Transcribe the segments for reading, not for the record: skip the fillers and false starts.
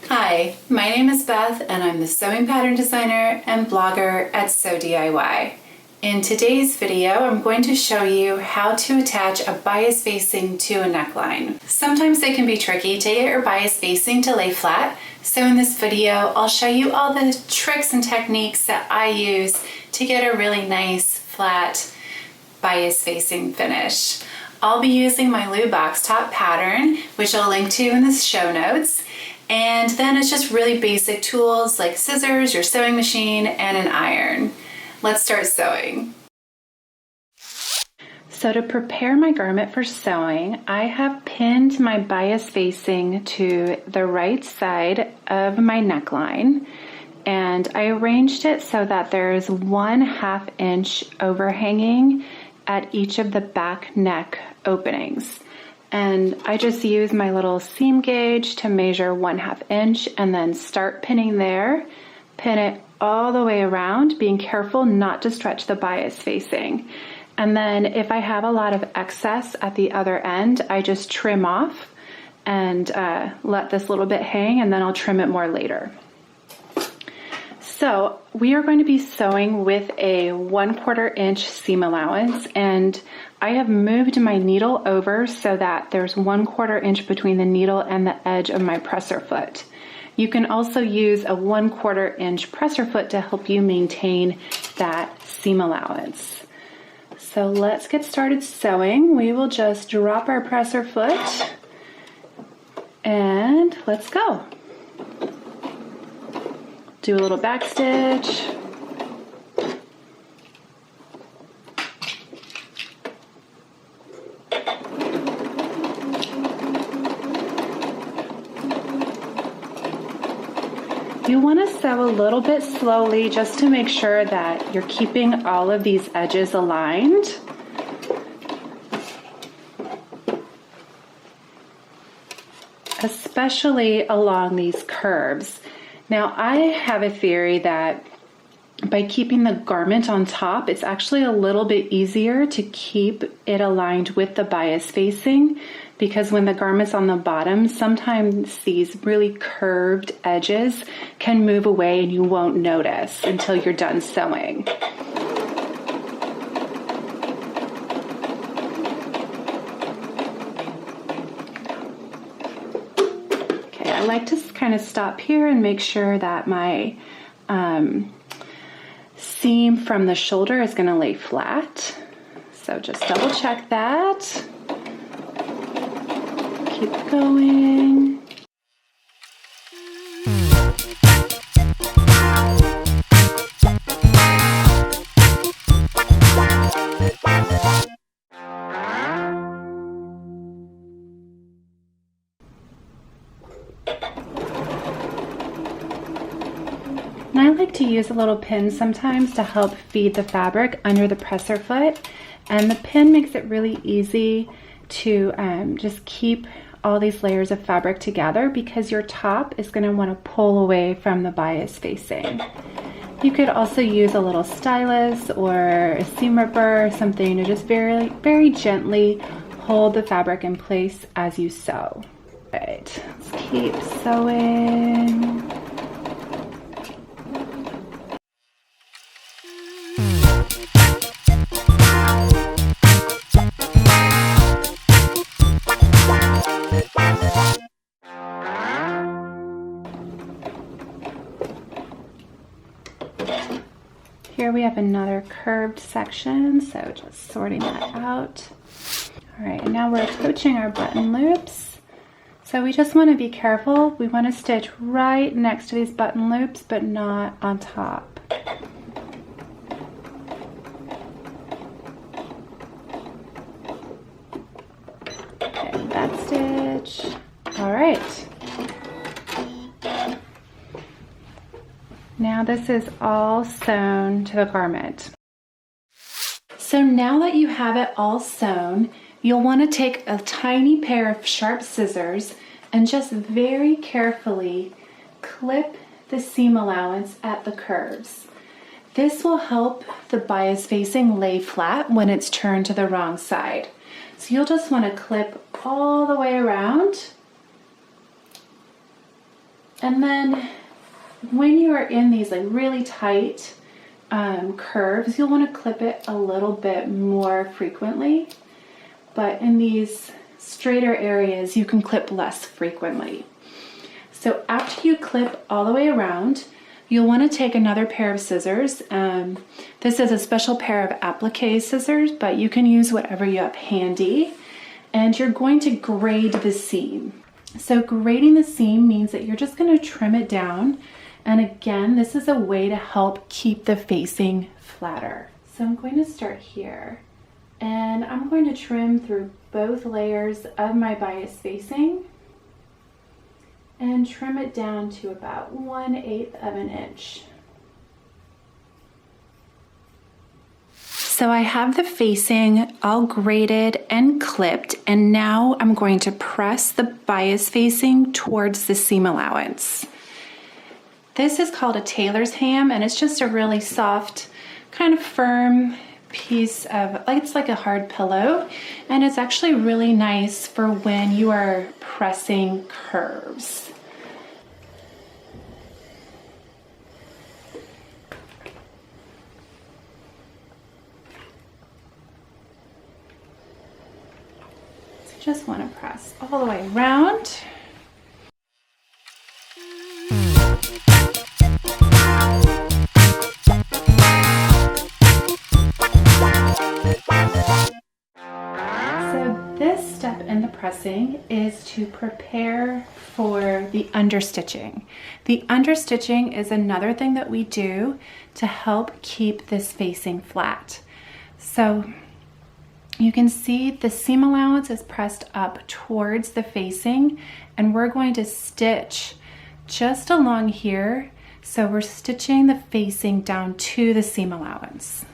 Hi, my name is Beth and I'm the sewing pattern designer and blogger at Sew DIY. In today's video, I'm going to show you how to attach a bias facing to a neckline. Sometimes it can be tricky to get your bias facing to lay flat, so in this video, I'll show you all the tricks and techniques that I use to get a really nice flat bias facing finish. I'll be using my Lou box top pattern, which I'll link to in the show notes. And then it's just really basic tools like scissors, your sewing machine, and an iron. Let's start sewing. So to prepare my garment for sewing, I have pinned my bias facing to the right side of my neckline, and I arranged it so that there's 1/2 inch overhanging at each of the back neck openings. And I just use my little seam gauge to measure 1/2 inch and then start pinning there, pin it all the way around, being careful not to stretch the bias facing. And then if I have a lot of excess at the other end, I just trim off and let this little bit hang, and then I'll trim it more later. So we are going to be sewing with a 1/4 inch seam allowance, and I have moved my needle over so that there's 1/4 inch between the needle and the edge of my presser foot. You can also use a 1/4 inch presser foot to help you maintain that seam allowance. So let's get started sewing. We will just drop our presser foot and let's go. Do a little back stitch. You want to sew a little bit slowly just to make sure that you're keeping all of these edges aligned. Especially along these curves. Now, I have a theory that by keeping the garment on top, it's actually a little bit easier to keep it aligned with the bias facing, because when the garment's on the bottom, sometimes these really curved edges can move away and you won't notice until you're done sewing. Okay, I like to kind of stop here and make sure that my seam from the shoulder is going to lay flat. So just double check that. Keep going. And I like to use a little pin sometimes to help feed the fabric under the presser foot, and the pin makes it really easy to just keep all these layers of fabric together, because your top is going to want to pull away from the bias facing. You could also use a little stylus or a seam ripper or something to just very, very gently hold the fabric in place as you sew. All right, let's keep sewing. Here we have another curved section, so just sorting that out. All right, and now we're approaching our button loops. So we just want to be careful. We want to stitch right next to these button loops, but not on top. Okay, back stitch. All right. Now this is all sewn to the garment. So now that you have it all sewn, you'll want to take a tiny pair of sharp scissors and just very carefully clip the seam allowance at the curves. This will help the bias facing lay flat when it's turned to the wrong side. So you'll just want to clip all the way around. And then when you are in these like really tight curves, you'll want to clip it a little bit more frequently. But in these straighter areas, you can clip less frequently. So after you clip all the way around, you'll want to take another pair of scissors. This is a special pair of applique scissors, but you can use whatever you have handy. And you're going to grade the seam. So grading the seam means that you're just going to trim it down. And again, this is a way to help keep the facing flatter. So I'm going to start here, and I'm going to trim through both layers of my bias facing and trim it down to about 1/8 of an inch. So I have the facing all graded and clipped, and now I'm going to press the bias facing towards the seam allowance. This is called a tailor's ham, and it's just a really soft, kind of firm piece of, it's like a hard pillow, and it's actually really nice for when you are pressing curves. So just want to press all the way around. So this step in the pressing is to prepare for the understitching. The understitching is another thing that we do to help keep this facing flat. So you can see the seam allowance is pressed up towards the facing, and we're going to stitch just along here. So we're stitching the facing down to the seam allowance.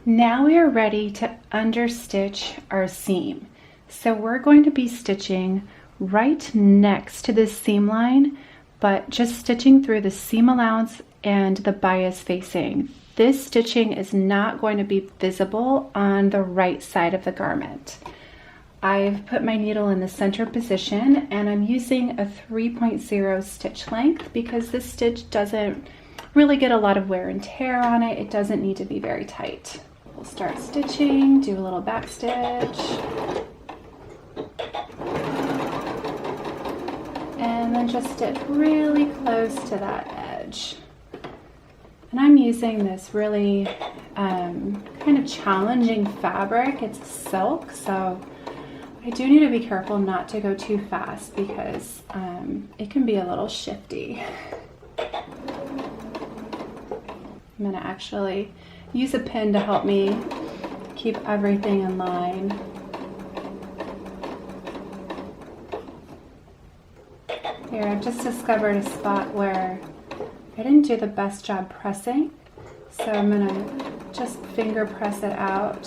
Now we are ready to understitch our seam. So we're going to be stitching right next to this seam line, but just stitching through the seam allowance and the bias facing. This stitching is not going to be visible on the right side of the garment. I've put my needle in the center position, and I'm using a 3.0 stitch length because this stitch doesn't really get a lot of wear and tear on it. It doesn't need to be very tight. We'll start stitching, do a little back stitch, and then just stitch really close to that edge. And I'm using this really kind of challenging fabric. It's silk, so I do need to be careful not to go too fast because it can be a little shifty. I'm gonna actually use a pin to help me keep everything in line. Here, I've just discovered a spot where I didn't do the best job pressing, so I'm gonna just finger press it out.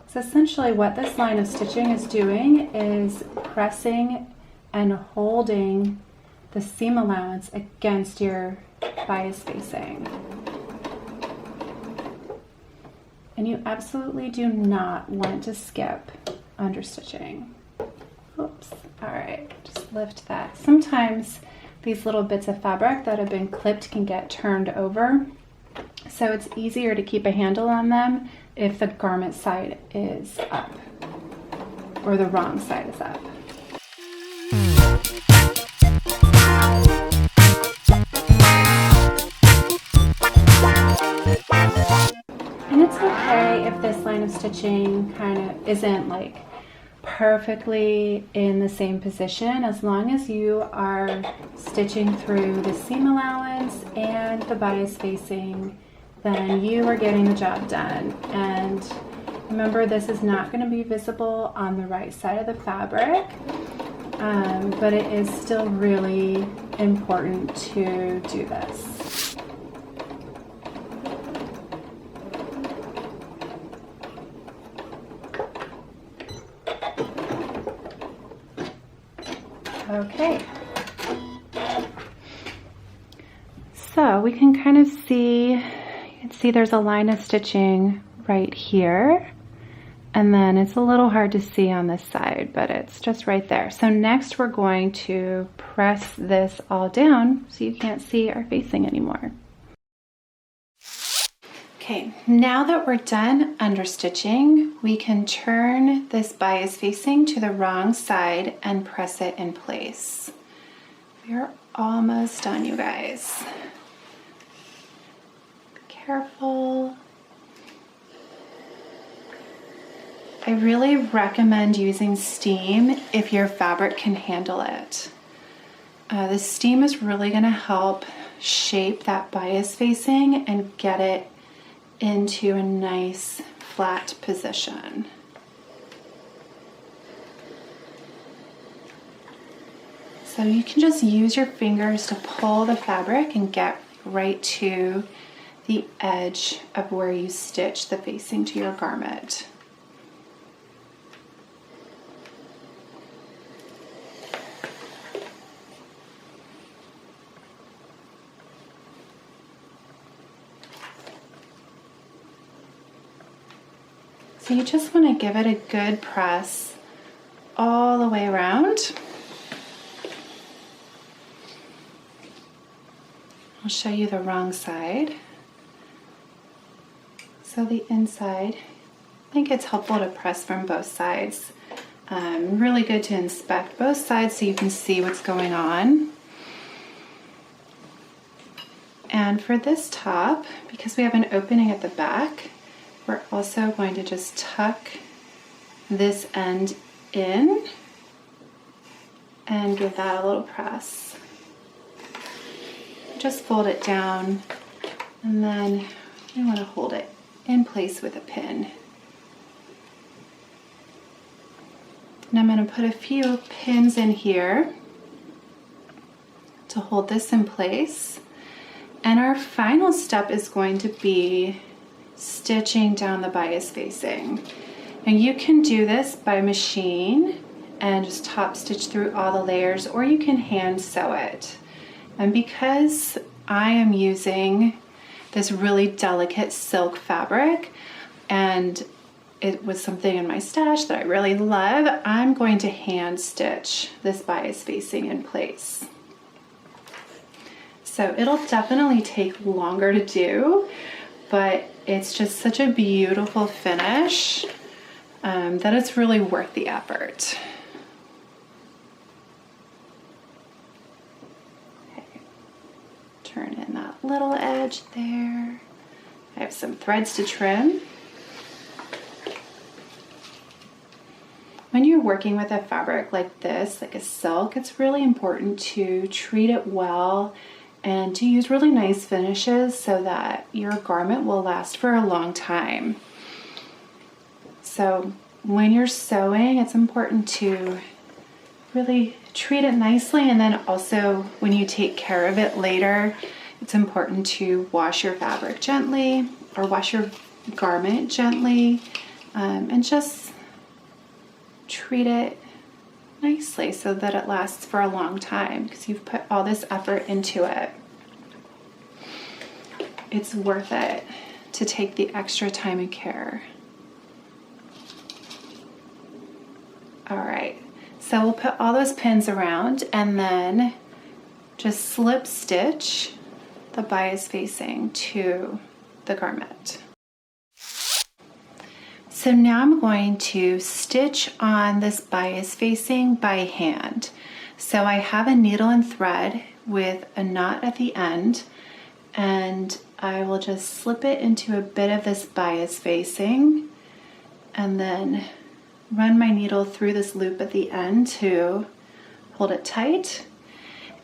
So essentially what this line of stitching is doing is pressing and holding the seam allowance against your bias facing. And you absolutely do not want to skip understitching. Oops, all right, just lift that. Sometimes these little bits of fabric that have been clipped can get turned over, so it's easier to keep a handle on them if the garment side is up or the wrong side is up. And it's okay if this line of stitching kind of isn't like perfectly in the same position, as long as you are stitching through the seam allowance and the bias facing, then you are getting the job done. And remember, this is not going to be visible on the right side of the fabric, but it is still really important to do this. Okay, so we can kind of see, you can see there's a line of stitching right here. And then it's a little hard to see on this side, but it's just right there. So next we're going to press this all down so you can't see our facing anymore. Okay, now that we're done understitching, we can turn this bias facing to the wrong side and press it in place. We're almost done, you guys. Be careful. I really recommend using steam if your fabric can handle it. The steam is really going to help shape that bias facing and get it into a nice flat position. So you can just use your fingers to pull the fabric and get right to the edge of where you stitch the facing to your garment. So you just want to give it a good press all the way around. I'll show you the wrong side. So the inside, I think it's helpful to press from both sides. Really good to inspect both sides so you can see what's going on. And for this top, because we have an opening at the back, we're also going to just tuck this end in and give that a little press. Just fold it down, and then we want to hold it in place with a pin. And I'm going to put a few pins in here to hold this in place. And our final step is going to be stitching down the bias facing. And you can do this by machine and just top stitch through all the layers, or you can hand sew it. And because I am using this really delicate silk fabric and it was something in my stash that I really love, I'm going to hand stitch this bias facing in place. So it'll definitely take longer to do, but it's just such a beautiful finish that it's really worth the effort. Okay. Turn in that little edge there. I have some threads to trim. When you're working with a fabric like this, like a silk, it's really important to treat it well and to use really nice finishes so that your garment will last for a long time. So when you're sewing, it's important to really treat it nicely, and then also when you take care of it later, it's important to wash your fabric gently or wash your garment gently, and just treat it nicely so that it lasts for a long time because you've put all this effort into it. It's worth it to take the extra time and care. All right, so we'll put all those pins around and then just slip stitch the bias facing to the garment. So now I'm going to stitch on this bias facing by hand. So I have a needle and thread with a knot at the end, and I will just slip it into a bit of this bias facing and then run my needle through this loop at the end to hold it tight.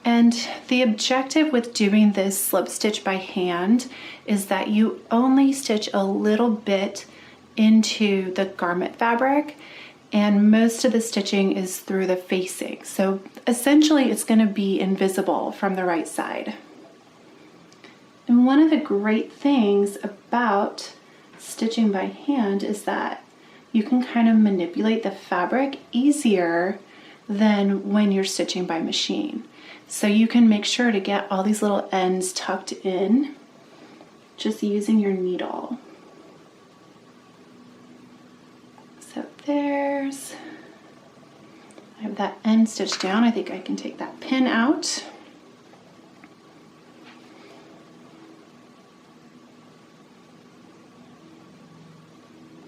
And the objective with doing this slip stitch by hand is that you only stitch a little bit into the garment fabric, and most of the stitching is through the facing. So essentially it's going to be invisible from the right side. And one of the great things about stitching by hand is that you can kind of manipulate the fabric easier than when you're stitching by machine. So you can make sure to get all these little ends tucked in just using your needle. So I have that end stitched down. I think I can take that pin out.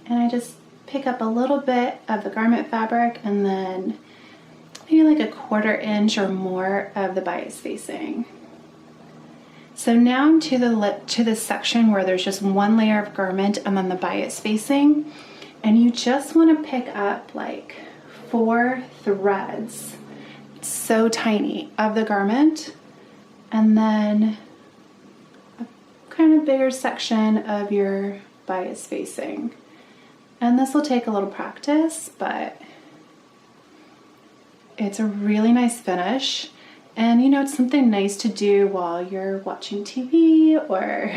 And I just pick up a little bit of the garment fabric and then maybe like a 1/4 inch or more of the bias facing. So now I'm to the section where there's just one layer of garment and then the bias facing, and you just want to pick up like 4 threads, it's so tiny, of the garment, and then a kind of bigger section of your bias facing. And this will take a little practice, but it's a really nice finish. And you know, it's something nice to do while you're watching TV or,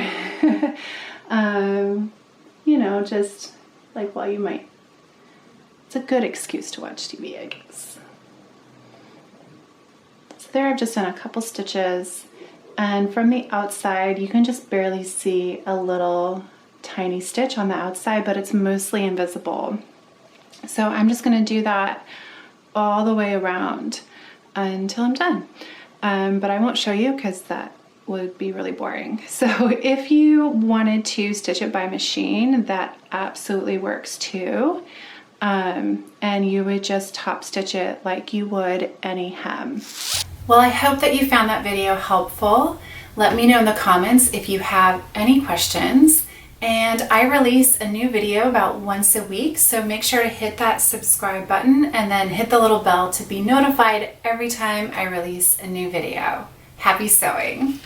you know, just like while you might, it's a good excuse to watch TV, I guess. So there I've just done a couple stitches, and from the outside, you can just barely see a little tiny stitch on the outside, but it's mostly invisible. So I'm just going to do that all the way around until I'm done. But I won't show you because that would be really boring. So if you wanted to stitch it by machine, that absolutely works too. And you would just top stitch it like you would any hem. Well, I hope that you found that video helpful. Let me know in the comments if you have any questions. And I release a new video about once a week, so make sure to hit that subscribe button and then hit the little bell to be notified every time I release a new video. Happy sewing!